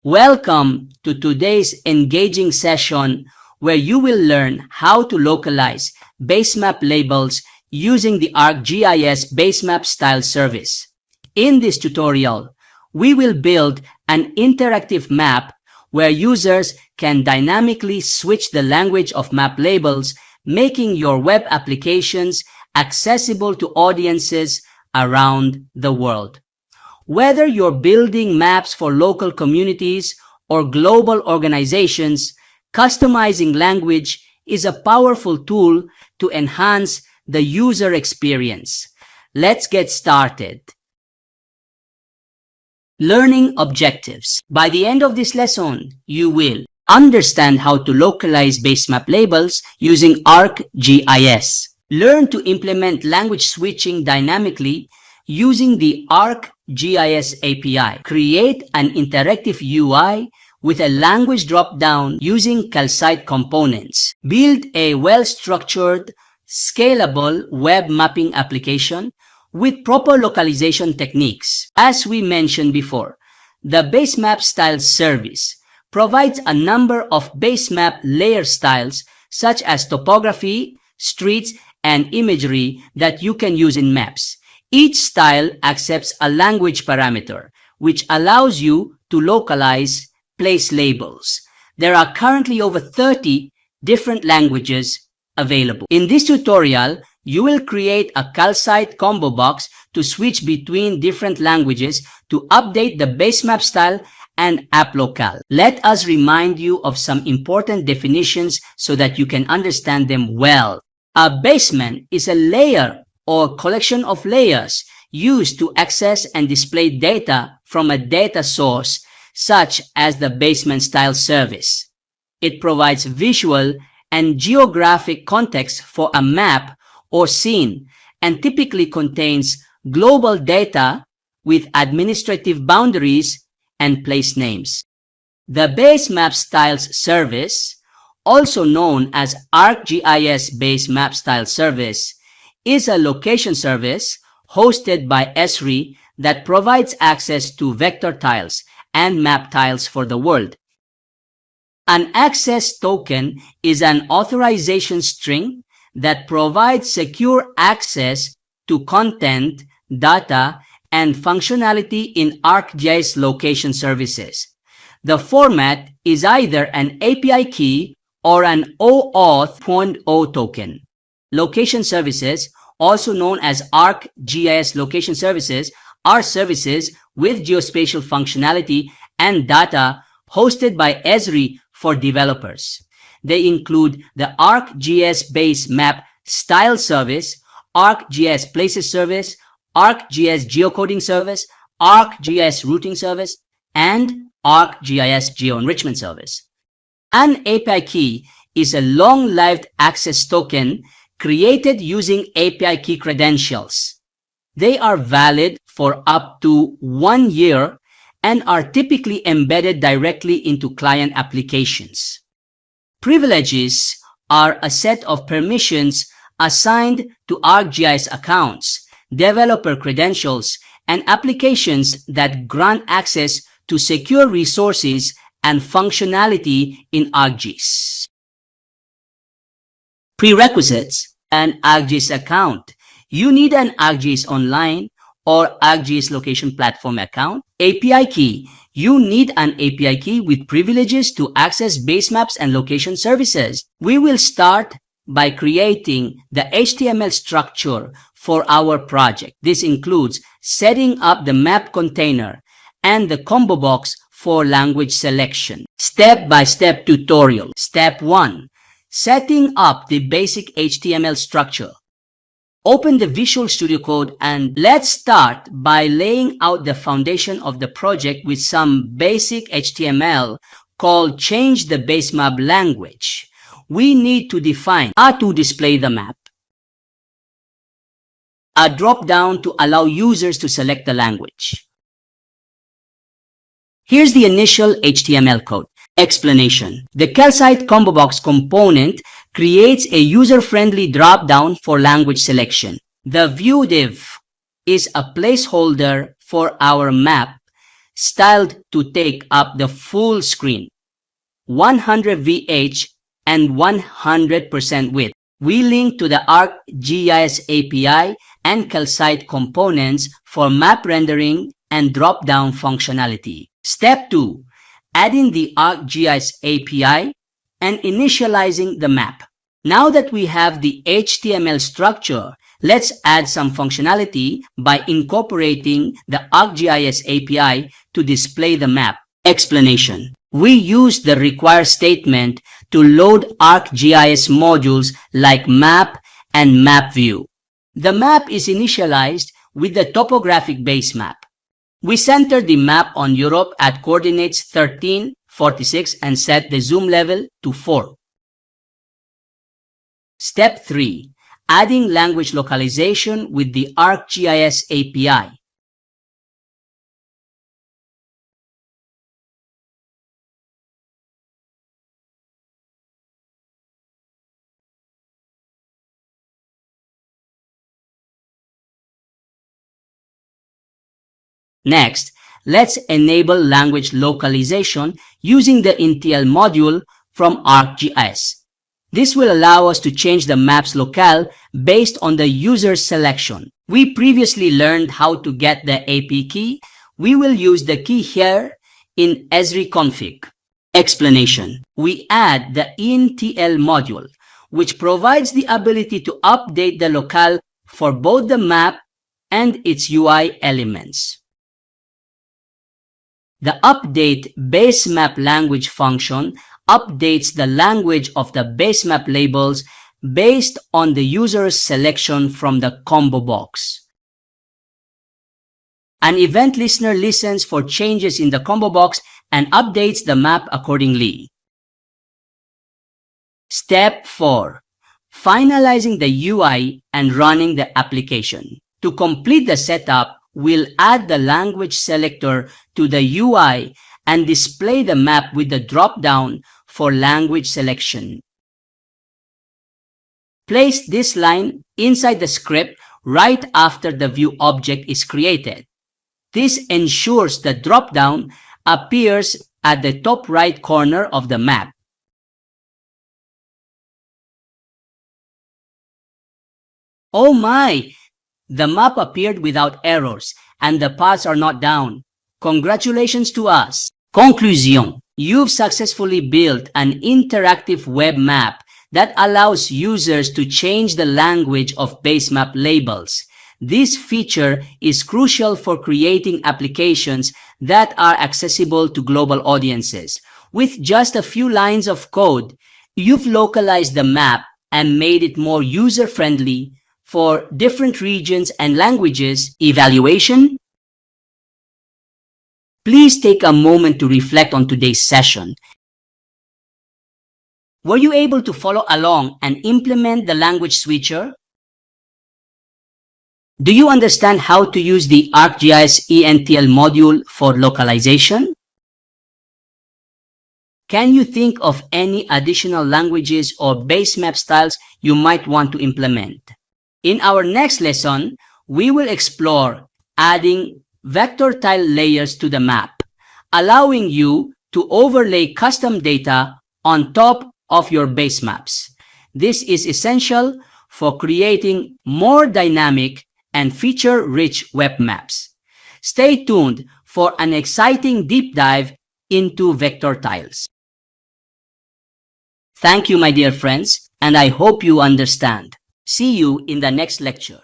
Welcome to today's engaging session where you will learn how to localize basemap labels using the Arc GIS basemap style service. In this tutorial, we will build an interactive map where users can dynamically switch the language of map labels, making your web applications accessible to audiences around the world. Whether you're building maps for local communities or global organizations, customizing language is a powerful tool to enhance the user experience. Let's get started. Learning objectives. By the end of this lesson, you will understand how to localize basemap labels using Arc GIS. Learn to implement language switching dynamically using the Arc GIS API. Create an interactive UI with a language dropdown using Calcite components. Build a well-structured, scalable web mapping application with proper localization techniques. As we mentioned before, the basemap style service provides a number of basemap layer styles such as topography, streets, and imagery that you can use in maps. Each style accepts a language parameter, which allows you to localize place labels. There are currently over 30 different languages available. In this tutorial, you will create a Calcite combo box to switch between different languages to update the basemap style and app locale. Let us remind you of some important definitions so that you can understand them well. A basement is a layer or collection of layers used to access and display data from a data source such as the basement style service. It provides visual and geographic context for a map or scene and typically contains global data with administrative boundaries and place names. The basemap styles service, also known as Arc GIS basemap style service, is a location service hosted by Esri that provides access to vector tiles and map tiles for the world. An access token is an authorization string that provides secure access to content, data, and functionality in ArcGIS location services. The format is either an API key or an OAuth 2.0 token. Location services, also known as Arc GIS location services, are services with geospatial functionality and data hosted by Esri for developers. They include the Arc GIS Base Map Style Service, Arc GIS Places Service, Arc GIS Geocoding Service, Arc GIS Routing Service, and Arc GIS Geo-Enrichment Service. An API key is a long-lived access token created using API key credentials. They are valid for up to 1 year and are typically embedded directly into client applications. Privileges are a set of permissions assigned to ArcGIS accounts, developer credentials, and applications that grant access to secure resources and functionality in ArcGIS. Prerequisites: an ArcGIS account. You need an ArcGIS Online or ArcGIS Location Platform account. API key. You need an API key with privileges to access basemaps and location services. We will start by creating the HTML structure for our project. This includes setting up the map container and the combo box for language selection. Step-by-step tutorial. Step 1. Setting up the basic HTML structure. Open the Visual Studio Code and let's start by laying out the foundation of the project with some basic HTML called Change the Basemap Language. We need to define how to display the map, a drop-down to allow users to select the language. Here's the initial HTML code. Explanation. The Calcite combo box component creates a user-friendly drop-down for language selection. The view div is a placeholder for our map styled to take up the full screen, 100 VH and 100% width. We link to the Arc GIS API and Calcite components for map rendering and drop-down functionality. Step 2. Adding the Arc GIS API and initializing the map. Now that we have the HTML structure, let's add some functionality by incorporating the Arc GIS API to display the map. Explanation. We use the require statement to load Arc GIS modules like map and map view. The map is initialized with the topographic base map. We center the map on Europe at coordinates 13, 46 and set the zoom level to 4. Step 3. Adding language localization with the Arc GIS API. Next, let's enable language localization using the intl module from ArcGIS. This will allow us to change the map's locale based on the user's selection. We previously learned how to get the AP key. We will use the key here in esri config. Explanation. We add the intl module, which provides the ability to update the locale for both the map and its UI elements. The update basemap language function updates the language of the basemap labels based on the user's selection from the combo box. An event listener listens for changes in the combo box and updates the map accordingly. Step 4. Finalizing the UI and running the application. To complete the setup, we'll add the language selector to the UI and display the map with the drop-down for language selection. Place this line inside the script right after the view object is created. This ensures the drop-down appears at the top right corner of the map. Oh my! The map appeared without errors and the paths are not down. Congratulations to us! Conclusion. You've successfully built an interactive web map that allows users to change the language of basemap labels. This feature is crucial for creating applications that are accessible to global audiences. With just a few lines of code, you've localized the map and made it more user-friendly for different regions and languages. Evaluation. Please take a moment to reflect on today's session. Were you able to follow along and implement the language switcher? Do you understand how to use the ArcGIS intl module for localization? Can you think of any additional languages or basemap styles you might want to implement? In our next lesson, we will explore adding vector tile layers to the map, allowing you to overlay custom data on top of your base maps. This is essential for creating more dynamic and feature-rich web maps. Stay tuned for an exciting deep dive into vector tiles. Thank you, my dear friends, and I hope you understand. See you in the next lecture.